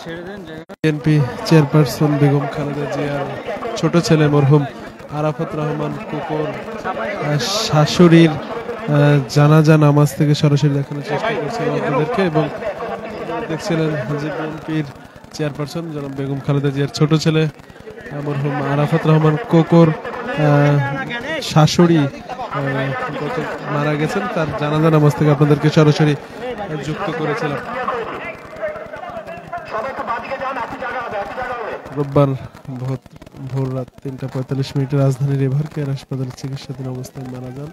BNP chairperson Begum Khaleda জিয়ার ছোট ছেলে মরহুম আরাফাত রহমান কোকর শাশুড়ির জানাজা নামাজ থেকে সরাসরি দেখানোর চেষ্টা করছিলাম আপনাদেরকে, এবং দেখছিলেন যে বিএনপির চেয়ারপারসন জনাব বেগম খালেদা জিয়ার ছোট ছেলে মরহুম আরাফাত রহমান কোকর শাশুড়ি মারা গেছেন, তার জানাজা নামাজ থেকে আপনাদেরকে সরাসরি যুক্ত করেছিলাম। রোববার ভোর রাত ৩টা ৪৫ রাজধানীর এভার কেয়ার হাসপাতালে চিকিৎসাধীন অবস্থায় মারা যান।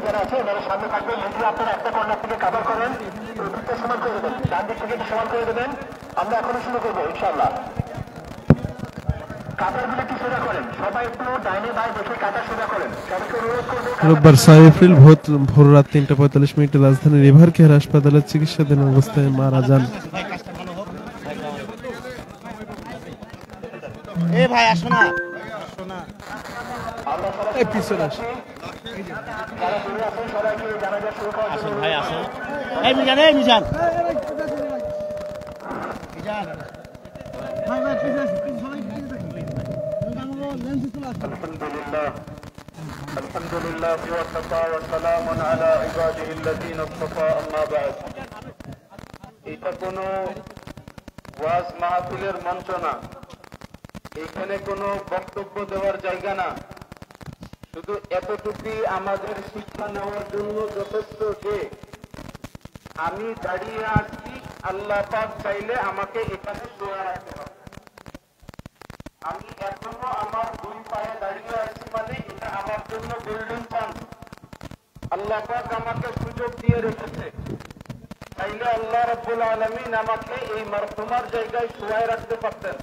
যারা আছে ওনারা সামনে থাকবেন, আপনারা একটা কর্নার থেকে কাভার করেন, সমান করে দেবেন, ডান দিক থেকে সমান করে দেবেন। আমরা এখনো শুরু করবো ইনশাআল্লাহ। রোববার ৬ এপ্রিল ভোর রাত ৩টা ৪৫ রাজধানীর এভার কেয়ার হাসপাতালে চিকিৎসাধীন অবস্থায় মারা যান। ভাই আসো না, আসুন ভাই আসুন। এই মিজান, এই মিজান আলহামদুলিল্লাহ ওয়াসসালামু আলা ইবাদিহিল্লাযীনা ইসতাফা, আম্মা বা'দ। এটা কোনো ওয়াজ মাহফিলের মঞ্চ না, এখানে কোনো বক্তব্য দেওয়ার জায়গা না। শুধু এতটুকুই আমাদের শিক্ষা নেওয়ার জন্য যথেষ্ট যে আমি দাঁড়িয়ে আসছি, আল্লাহ পাক চাইলে আমাকে এখানে শোয়া রাখতে হবে। আমি এখনো আমার দুই পায়ে দাঁড়িয়ে আছি, মানে এটা আমার জন্য গোল্ডেন চান্স। আল্লাহ পাক আমাকে সুযোগ দিয়ে রেখেছে, চাইলে আল্লাহ রাব্বুল আলামিন আমাকে এই মারহুমার জায়গায় শোয়ায় রাখতে পারতেন,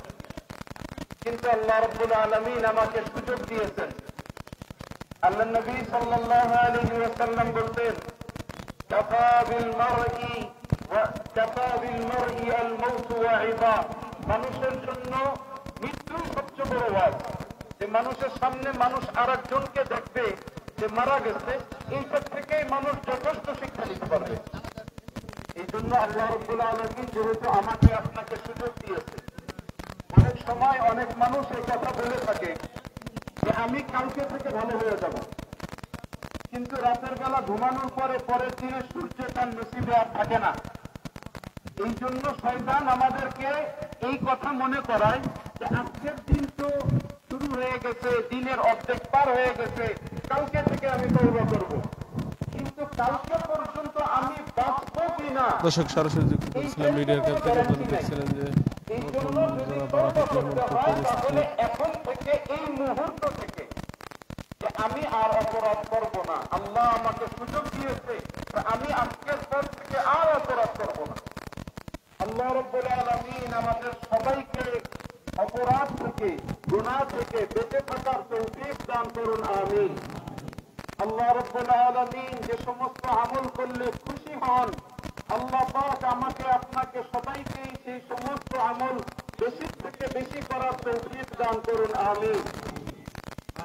কিন্তু আল্লাহ রাব্বুল আলামিন আমাকে সুযোগ দিয়েছেন। আল্লাহ নবী সাল্লাল্লাহু আলাইহি ওয়াসাল্লাম বলতেন, কাফা বিল মারই আল মাউত ওয়াইদা, মানুষের জন্য মৃত্যু সবচেয়ে বড় ওয়াজ। যে মানুষের সামনে মানুষ আরেকজনকে দেখবে যে মারা গেছে, এইটার থেকেই মানুষ যথেষ্ট শিক্ষা নিতে পারবে। এই জন্য আল্লাহ রাব্বুল আলামিন যেহেতু আমাকে আপনাকে সুযোগ দিয়েছে, অনেক সময় অনেক মানুষ এই কথা বলে থাকে যে আমি কালকে থেকে ভালো হয়ে যাব, কিন্তু রাতের বেলা ঘুমানোর পরে পরের দিনে সূর্য তার নসিবে আর থাকে না। এই জন্য শয়তান আমাদেরকে এই কথা মনে করায় যে আজকের দিন তো শুরু হয়ে গেছে, দিনের অর্ধেক পার হয়ে গেছে, কালকে থেকে আমি তওবা করব, কিন্তু কালকে পর্যন্ত আমি বাঁচব কিনা। দর্শক সরাসরি যুক্ত করেছিলাম মিডিয়ার কাছ থেকে, আপনারা দেখছিলেন যে এখন থেকে এই মুহূর্ত থেকে আমি আর অপরাধ করব না। আল্লাহ আমাকে সুযোগ দিয়েছে, আমি আজকের পর থেকে আর অপরাধ করব না। আল্লাহ রাব্বুল আলামিন আমাদের সবাইকে অপরাধ থেকে, গুনাহ থেকে বেঁচে থাকার তৌফিক দান করুন, আমিন। আল্লাহ রাব্বুল আলামিন যে সমস্ত আমল করলে খুশি হন, আল্লাহ পাক আমাকে আপনাকে সবাইকে সেই সমস্ত আমল বেশি থেকে বেশি করার তৌফিক দান করুন, আমিন।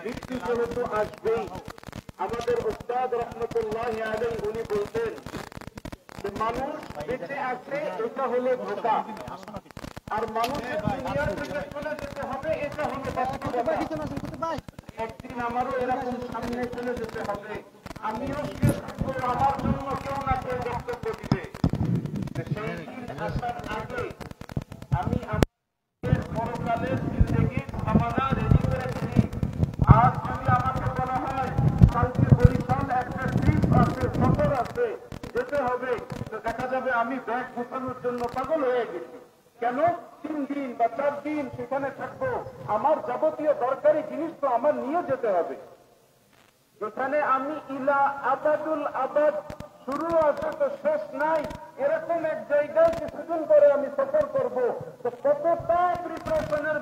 মৃত্যু যেহেতু আসবেই, আমাদের উস্তাদ রহমতুল্লাহি আলাইহি উনি বলতেন যে মানুষ বেঁচে আছে এটা হলো ধোঁকা, আর মানুষের দুনিয়ার থেকে চলে যেতে হবে এটা হলো বাস্তবতা। একদিন আমারও এরকম সামনে চলে যেতে হবে, আমিও আমার জন্য কেউ না কেউ বক্তব্য দিবে। সেই দিন আসার আগে আমি আমাদের পরকালের জিন্দেগির সামানা রেডি করেছি। আজ যদি আমাকে বলা হয় কালকে বরিশাল একটা ট্রিপ আছে, সফর আছে, যেতে হবে, তো দেখা যাবে আমি ব্যাগ গোছানোর জন্য পাগল হয়ে গেছি। কেন 3 দিন বা 4 দিন সেখানে থাকবো, আমার যাবতীয় দরকারি জিনিস তো আমার নিয়ে যেতে হবে। যেখানে আমি ইলা আবাদুল আবাদ, শুরু আছে তো শেষ নাই, এরকম এক জায়গায় কিছুদিন পরে আমি সফর করব, তো কতটা প্রিপারেশনের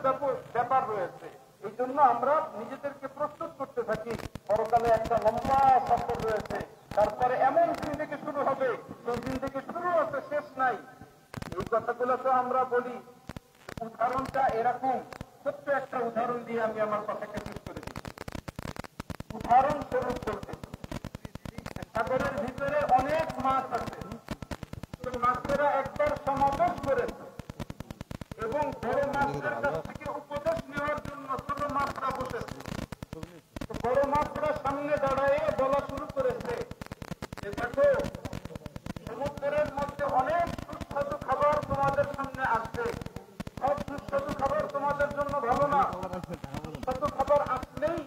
ব্যাপার রয়েছে। এই জন্য আমরা নিজেদেরকে প্রস্তুত করতে থাকি। পরকালে একটা লম্বা সফর রয়েছে, তারপরে এমন দিন থেকে শুরু হবে, সেই দিন থেকে শুরু আছে শেষ নাই। এই কথাগুলো তো আমরা বলি, উদাহরণটা এরকম। ছোট্ট একটা উদাহরণ দিয়ে আমি আমার কথাকে শেষ করে দিচ্ছি। উদাহরণস্বরূপ বলতে, সাগরের ভিতরে অনেক মাছ আছে, মাছেরা একবার সমাবেশ করেছে এবং বড় মাছের কাছ থেকে উপদেশ নেওয়ার জন্য ছোট মাছরা বসেছে। বড় মাছরা সামনে দাঁড়ায় বলা শুরু করেছে যে দেখো, সমুদ্রের মধ্যে অনেক সুস্বাদু খাবার তোমাদের সামনে আসবে। সব সুস্বাদু খাবার তোমাদের জন্য ভালো না। সুস্বাদু খাবার আসলেই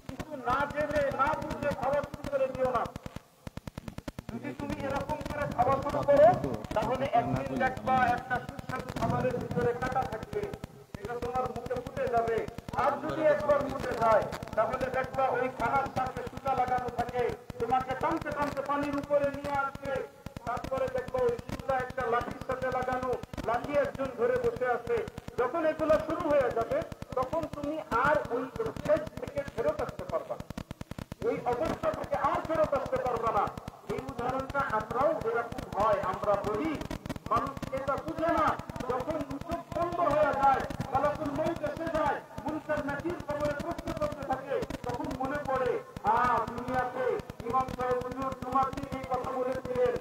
কিছু না জেনে না বুঝে খাওয়া শুরু করে দিও না। যদি তুমি এরকম করে খাওয়া শুরু করো, তাহলে একদিন দেখবা একটা সুস্বাদু খাবারের ভিতরে কাটা থাকবে, এটা তোমার মুখে ফুটে যাবে। আর যদি একবার ফুটে যায়, তাহলে দেখবা ওই খানার সাথে সুতা লাগানো থাকে, তোমাকে টানতে টানতে পানির উপরে নিয়ে আসবে। তারপরে দেখবা ওই সুতা একটা লাঠির সাথে লাগানো, লাঠি একজন ধরে বসে আছে। যখন এগুলো শুরু হয়ে যাবে, তখন তুমি আর ওই স্টেজ থেকে ফেরত আসতে পারবা, ওই অবস্থা থেকে আর ফেরত আসতে পারবা না। এই উদাহরণটা আমরাও এরকম হয়, আমরা বলি, মানুষ এটা বুঝে না। যখন মুখ বন্ধ হয়ে যায়, মালাকুল মউত এসে যায়, মুনকার নাকির খবরে প্রশ্ন করতে থাকে, তখন মনে পড়ে, দুনিয়াতে ইমাম সাহেব হুজুর তোমাকে এই কথা বলেছিলেন।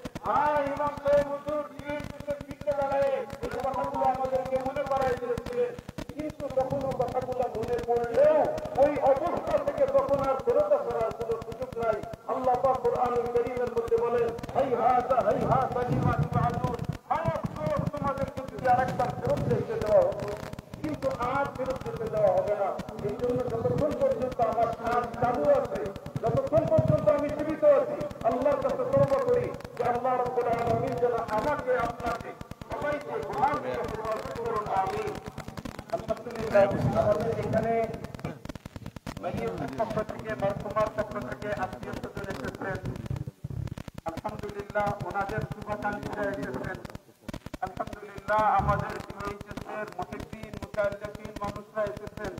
ইমাম সাহেব হুজুর ফিরে দাঁড়ায় এই কথাগুলো আমাদেরকে মনে করাই দিয়েছিলেন। কিন্তু তখনও কথাগুলো মনে পড়লেও ওই অবস্থা থেকে তখন আর ফেরত করার কোন সুযোগ নাই। আল্লাহ পাক কুরআনুল কারীমের মধ্যে বলেন, হাইহাতা হাইহাতা লিমা তুআদুন, আফসোস তোমাদেরকে যদি আরেকবার ফেরত যেতে দেওয়া হতো, কিন্তু আর ফেরত যেতে দেওয়া হবে না। এই জন্য যতক্ষণ পর্যন্ত আমার শ্বাস চালু আছে, যতক্ষণ পর্যন্ত আমি জীবিত আছি, আল্লাহর কাছে তওবা করি যে আল্লাহ রাব্বুল আলামিন যেন আমাকে আপনাকে সবাইকে গুনাহ থেকে হেফাজত করুন। আমিন। আলহামদুলিল্লাহ, আমাদের এখানে পক্ষ থেকে বর্তমান পক্ষ থেকে আত্মীয় স্বজন এসেছেন। আলহামদুলিল্লাহ, ওনাদের শুভাকাঙ্ক্ষীরা এসেছেন। আলহামদুলিল্লাহ, আমাদের দেশের মুহিদ্দিন মুতাআল্লিকিন মানুষরা এসেছেন।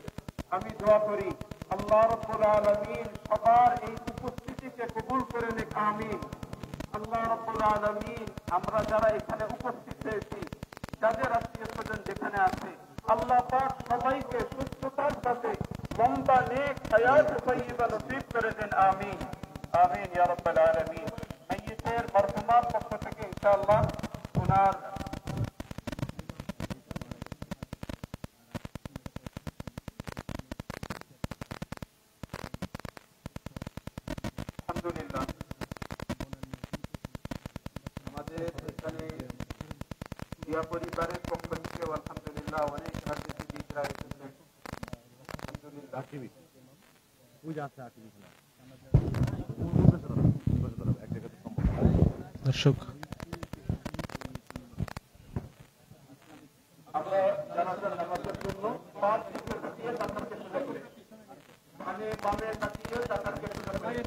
আমি দোয়া করি আল্লাহ রাব্বুল আলামিন সবার এই উপস্থিতিকে কবুল করে নিক। আমিন। আল্লাহ রাব্বুল আলামিন আমরা যারা এখানে উপস্থিত হয়েছি, যাদের আত্মীয় স্বজন যেখানে আছে, আল্লাহ পাক সবাইকে সুস্থতার সাথে লম্বা নেক হায়াত তাইয়্যিবা নসিব করে দেন। আমিন আমিন ইয়া রাব্বাল আলামিন। মাইয়িতের বর্তমান পক্ষ থেকে ইনশাআল্লাহ ওনার আলহামদুলিল্লাহ আমাদের এখানে দিয়া পরিবারের পক্ষ থেকে আলহামদুলিল্লাহ অনেক রাজনীতিবিদরা এসেছেন। আলহামদুলিল্লাহ দর্শক, আমরা জানাজার নামাজের জন্য পাঁচ দিকে দিয়ে তাদেরকে শুরু করি, মানে বামে তাকিয়ে তাদেরকে শুরু করি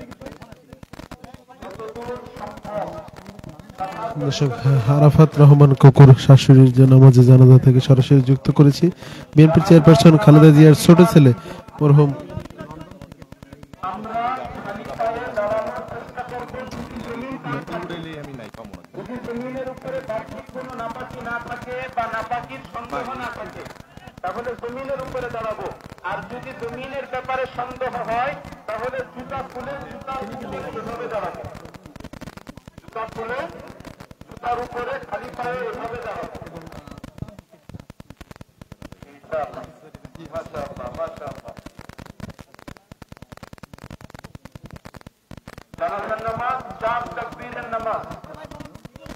যতদূর সম্ভব। দর্শক, আরাফাত রহমান কোকর শাশুড়ির নামাজে জানাজা থেকে সরাসরি যুক্ত করেছি। বিএনপির চেয়ারপারসন খালেদা জিয়ার ছোট ছেলে মরহুম আমরা খালি পায়ে দাঁড়ানোর চেষ্টা করবো, যদি জমিনের উপরে বাহ্যিক কোনো নাপাকি না থাকে বা নাপাকির সন্দেহ না থাকে, তাহলে জমিনের উপরে দাঁড়াবো। আর যদি জমিনের ব্যাপারে সন্দেহ হয়, তাহলে জুতা খুলে জুতার উপরে এভাবে দাঁড়াবো, জুতা খুলে জুতার উপরে খালি পায়ে এভাবে দাঁড়াবো। ইনশাআল্লাহ, মাশাআল্লাহ, মাশাআল্লাহ। জানাজার নামাজ 4 তাকবীরের নামাজ।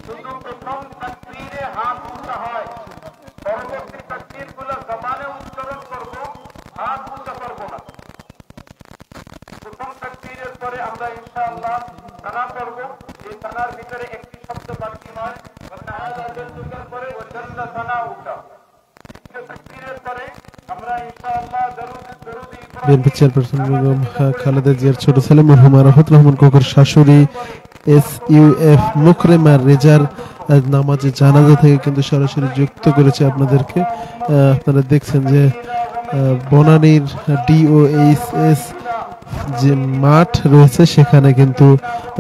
শুধু প্রথম তাকবীরে হাত উঁচা হয়, পরবর্তী তাকবীরগুলো জবানে উচ্চারণ করব, হাত উঁচা করব না। প্রথম তাকবীরের পরে আমরা ইনশাআল্লাহ সানা করব। এই সানার ভিতরে একটি শব্দ বাকি নয়, পরে ওয়াজাল্লা সানা উঠা। দ্বিতীয় তাকবীরের পরে আমরা ইনশাআল্লাহ দরুদ বিএনপি চেয়ারপারসন বেগম খালেদা জিয়ার ছোট ছেলে মরহুম আরাফাত রহমান কোকর শাশুড়ি SUF মুকরেমা রেজার নামাজে জানাজা থেকে কিন্তু সরাসরি যুক্ত করেছে আপনাদেরকে। আপনারা দেখছেন যে বনানীর DOHS যে মাঠ রয়েছে, সেখানে কিন্তু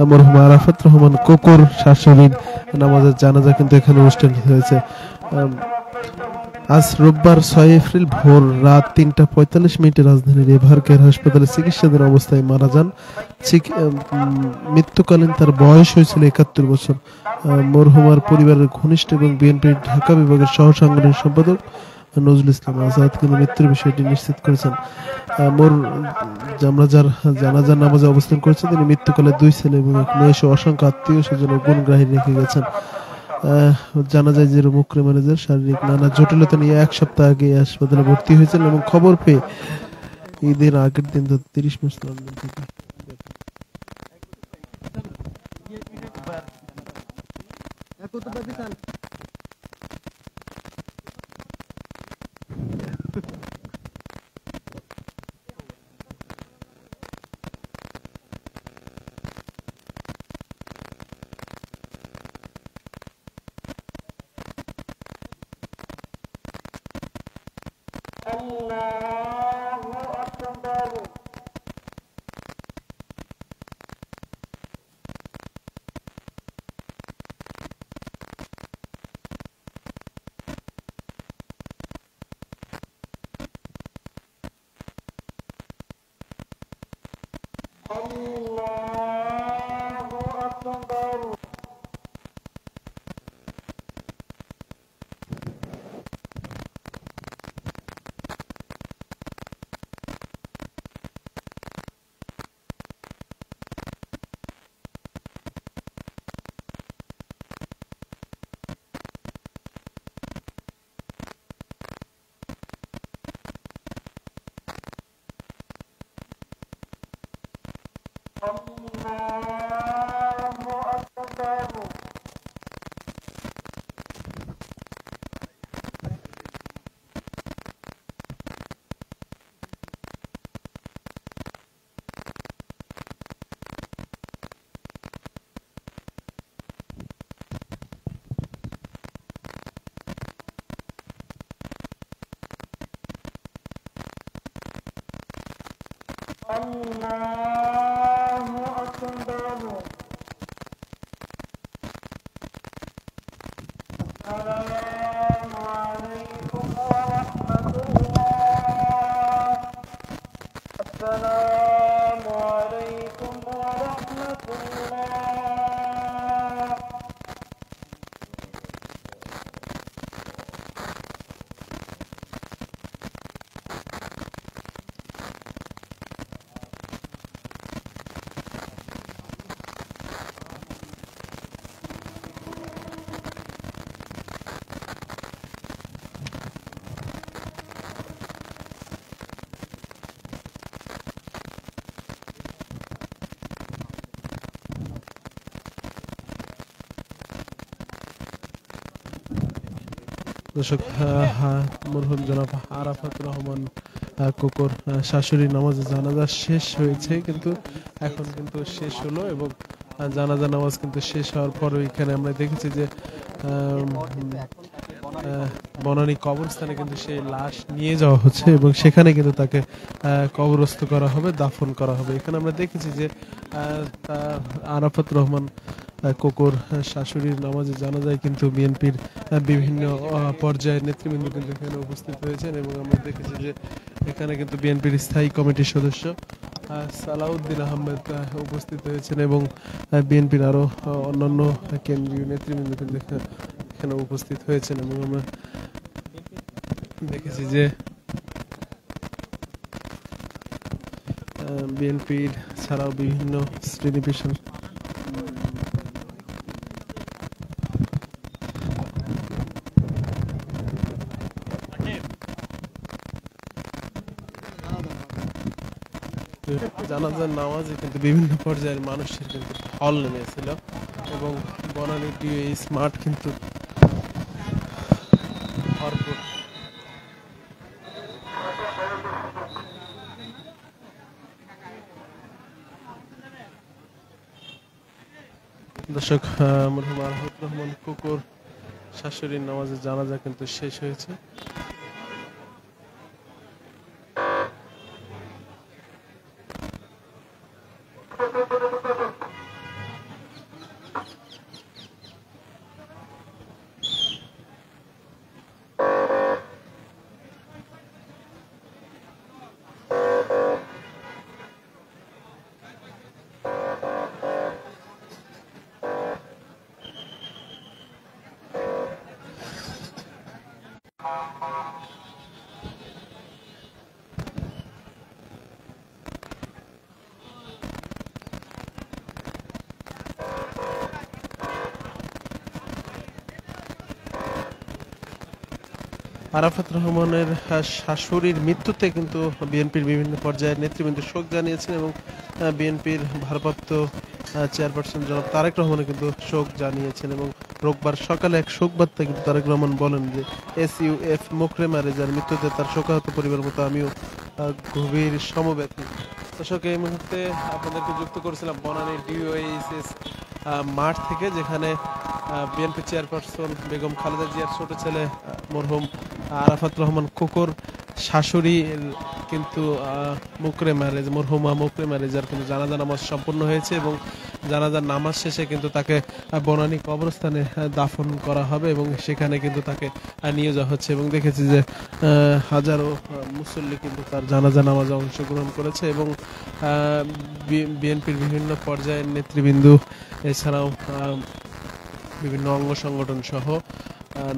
মরহুম আরাফাত রহমান কোকর শাশুড়ির নামাজের জানাজা কিন্তু এখানে অনুষ্ঠান হয়েছে। আজ রোববার 6 এপ্রিল ভোর রাত 3:45 রাজধানীর এভারকেয়ার হাসপাতালে চিকিৎসাধীন অবস্থায় মারা যান। মৃত্যুকালীন তার বয়স হয়েছিল 71 বছর। মরহুমার পরিবারের ঘনিষ্ঠ এবং বিএনপির ঢাকা বিভাগের সহ সাংগঠনিক সম্পাদক নজরুল ইসলাম আজাদ কিন্তু মৃত্যুর বিষয়টি নিশ্চিত করেছেন। আমরা যার জানাজার নামাজে অবস্থান করেছেন তিনি মৃত্যুকালে 2 ছেলে এবং 1 মেয়ে সহ অসংখ্য আত্মীয় স্বজন ও গুণগ্রাহী রেখে গেছেন। জানা যায় যে মুকরে ম্যানেজার শারীরিক নানা জটিলতা নিয়ে 1 সপ্তাহ আগে হাসপাতালে ভর্তি হয়েছিল এবং খবর পেয়ে ঈদের আগের দিন 30 মাস লন্ডন থেকে দর্শক মরহুম জনাব আরাফাত রহমান কোকর শাশুড়ি নামাজে জানাজা শেষ হয়েছে কিন্তু এখন কিন্তু শেষ হলো এবং জানাজা নামাজ কিন্তু শেষ হওয়ার পর এখানে আমরা দেখেছি যে বনানী কবরস্থানে কিন্তু সেই লাশ নিয়ে যাওয়া হচ্ছে এবং সেখানে কিন্তু তাকে কবরস্থ করা হবে, দাফন করা হবে। এখানে আমরা দেখেছি যে আরাফাত রহমান কোকর শাশুড়ির নামাজে জানাজায় কিন্তু বিএনপির বিভিন্ন পর্যায়ের নেতৃবৃন্দ কিন্তু এখানে উপস্থিত হয়েছেন এবং আমরা দেখেছি যে এখানে কিন্তু বিএনপির স্থায়ী কমিটির সদস্য সালাউদ্দিন আহমেদ উপস্থিত হয়েছেন এবং বিএনপির আরো অন্যান্য কেন্দ্রীয় নেতৃবৃন্দ কিন্তু এখানে উপস্থিত হয়েছেন এবং আমরা দেখেছি যে বিএনপির ছাড়াও বিভিন্ন শ্রেণী পেশার জানাজার নামাজে কিন্তু বিভিন্ন পর্যায়ের মানুষের কিন্তু হল নেমেছিল এবং বনানী এই স্মার্ট কিন্তু ভরপুর। দর্শক মরহুম আরাফাত রহমান কোকর শাশুড়ির নামাজে জানাজা কিন্তু শেষ হয়েছে। আরাফাত রহমানের শাশুড়ির মৃত্যুতে কিন্তু বিএনপির বিভিন্ন পর্যায়ের নেতৃবৃন্দ শোক জানিয়েছেন এবং বিএনপির ভারপ্রাপ্ত চেয়ারপারসন জনাব তারেক রহমানও কিন্তু শোক জানিয়েছেন এবং রোববার সকালে এক শোক বার্তা কিন্তু তারেক রহমান বলেন যে SUF মোকরেমা রেজার মৃত্যুতে তার শোকাহত পরিবার মতো আমিও গভীর সমবেদী। দর্শক, এই মুহূর্তে আপনাদেরকে যুক্ত করেছিলাম বনানী DOASS মাঠ থেকে, যেখানে বিএনপি চেয়ারপারসন বেগম খালেদা জিয়ার ছোট ছেলে মরহুম আরাফাত রহমান কোকর শাশুড়ি কিন্তু মরহুমা মোকরেমা রেজার কিন্তু জানাজা নামাজ সম্পন্ন হয়েছে এবং জানাজার নামাজ শেষে কিন্তু তাকে বনানী কবরস্থানে দাফন করা হবে এবং সেখানে কিন্তু তাকে নিয়ে যাওয়া হচ্ছে এবং দেখেছি যে হাজারো মুসল্লি কিন্তু তার জানাজা নামাজে অংশগ্রহণ করেছে এবং বিএনপির বিভিন্ন পর্যায়ের নেতৃবৃন্দ এছাড়াও বিভিন্ন অঙ্গ সংগঠন সহ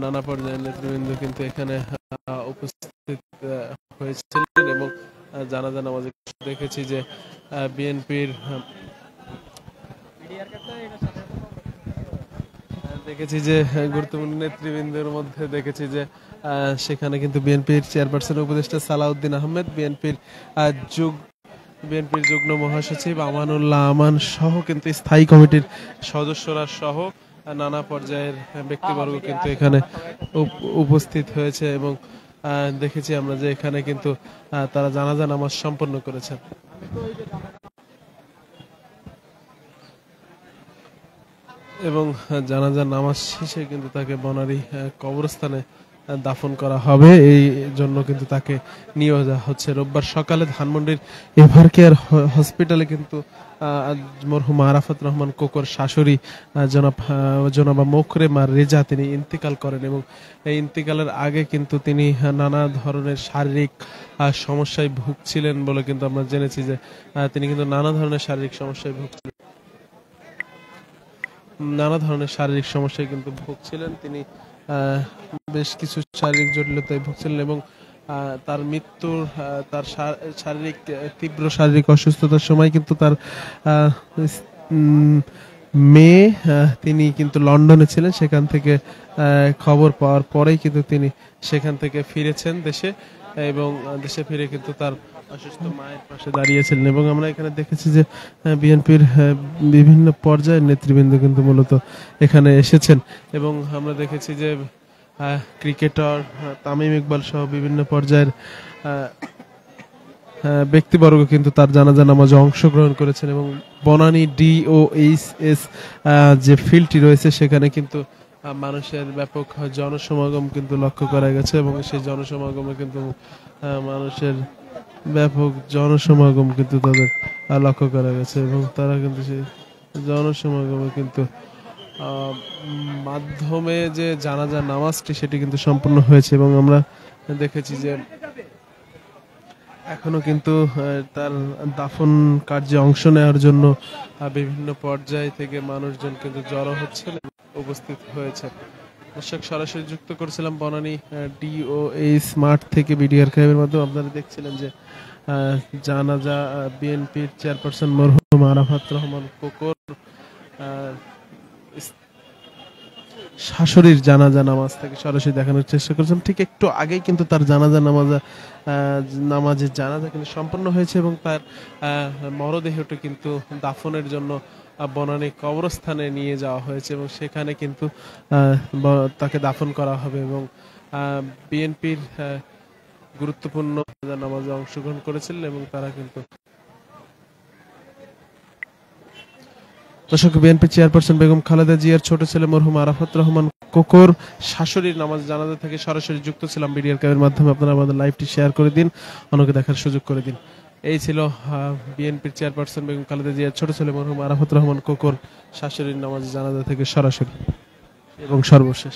নানা পর্যায়ের নেতৃবৃন্দ কিন্তু এখানে উপস্থিত হয়েছিলেন এবং জানাজা নামাজে দেখেছি যে বিএনপির গুরুত্বপূর্ণ নেতৃবৃন্দের মধ্যে দেখেছি যে সেখানে কিন্তু বিএনপির চেয়ারপারসন উপদেষ্টা সালাউদ্দিন আহমেদ, বিএনপির যুগ্ম মহাসচিব আমানুল্লাহ আমান সহ কিন্তু স্থায়ী কমিটির সদস্যরা সহ নানা পর্যায়ের ব্যক্তিবর্গ কিন্তু এখানে উপস্থিত হয়েছে এবং দেখেছি আমরা যে এখানে কিন্তু তারা জানাজা নামাজ সম্পন্ন করেছেন এবং জানাজা নামাজ শেষে কিন্তু তাকে বনানী কবরস্থানে দাফন করা হবে। এই জন্য কিন্তু তাকে নিয়ে যাওয়া হচ্ছে। রোববার সকালে ধানমন্ডির এভারকেয়ার হসপিটালে কিন্তু মরহুম আরাফাত রহমান কোকর শাশুড়ি জনাবা মোকরেমা রেজা তিনি ইন্তেকাল করেন এবং এই ইন্তেকালের আগে কিন্তু তিনি নানা ধরনের শারীরিক সমস্যায় ভুগছিলেন বলে কিন্তু আমরা জেনেছি যে তিনি কিন্তু নানা ধরনের শারীরিক সমস্যায় কিন্তু ভুগছিলেন। তিনি বেশ কিছু শারীরিক জটিলতায় ভুগছিলেন এবং তার মৃত্যুর তার তীব্র শারীরিক অসুস্থতার সময় কিন্তু তার মেয়ে তিনি কিন্তু লন্ডনে ছিলেন। সেখান থেকে খবর পাওয়ার পরেই কিন্তু তিনি সেখান থেকে ফিরেছেন দেশে এবং দেশে ফিরে কিন্তু তার অসুস্থ মায়ের পাশে দাঁড়িয়েছিলেন এবং আমরা এখানে দেখেছি যে বিএনপির বিভিন্ন পর্যায়ের নেতৃবৃন্দ কিন্তু মূলত এখানে এসেছেন এবং আমরা দেখেছি যে ক্রিকেটার তামিম ইকবাল সহ বিভিন্ন পর্যায়ের ব্যক্তিবর্গ কিন্তু তার জানাজা নামাজে অংশগ্রহণ করেছেন এবং বনানী DOASS যে ফিল্ডটি রয়েছে সেখানে কিন্তু মানুষের ব্যাপক জনসমাগম কিন্তু লক্ষ্য করা গেছে এবং সেই জনসমাগমে কিন্তু মানুষের ব্যাপক জনসমাগম কিন্তু তাদের লক্ষ্য করা গেছে এবং তারা কিন্তু সেই জনসমাগমে কিন্তু মাধ্যমে যে জানাজা নামাজটি সেটি কিন্তু সম্পূর্ণ হয়েছে এবং আমরা দেখেছি যে এখনো কিন্তু তার দাফন কার্যে অংশ নেওয়ার জন্য বিভিন্ন পর্যায় থেকে মানুষজন কিন্তু জড়ো হচ্ছেন, উপস্থিত হয়েছে। দর্শক, সরাসরি যুক্ত করেছিলাম বনানী DOASS মাঠ থেকে ভিডিও আর্কাইভের মাধ্যমে। আপনারা দেখছিলেন যে জানাজা বিএনপির চেয়ারপারসন মরহুম আরাফাত রহমান কোকর শাশুড়ির জানাজা নামাজ থেকে সরাসরি দেখানোর চেষ্টা করেছিলাম। ঠিক একটু আগেই কিন্তু তার জানাজা জানাজা কিন্তু সম্পন্ন হয়েছে এবং তার মরদেহটি কিন্তু দাফনের জন্য বনানী কবরস্থানে নিয়ে যাওয়া হয়েছে এবং সেখানে কিন্তু তাকে দাফন করা হবে এবং বিএনপির গুরুত্বপূর্ণ নামাজে অংশগ্রহণ করেছিলেন এবং তারা কিন্তু দর্শক, বিএনপি চেয়ারপারসন বেগম খালেদা জিয়ার ছোট ছেলে মরহুম আরাফাত রহমান কোকর শাশুড়ির নামাজ জানাজা থেকে সরাসরি যুক্ত ছিলাম ভিডিও আর্কাইভের মাধ্যমে। আপনারা আমাদের লাইভটি শেয়ার করে দিন, অন্যকে দেখার সুযোগ করে দিন। এই ছিল বিএনপির চেয়ারপারসন বেগম খালেদা জিয়ার ছোট ছেলে মরহুম আরাফাত রহমান কোকর শাশুড়ির নামাজ জানাজা থেকে সরাসরি এবং সর্বশেষ।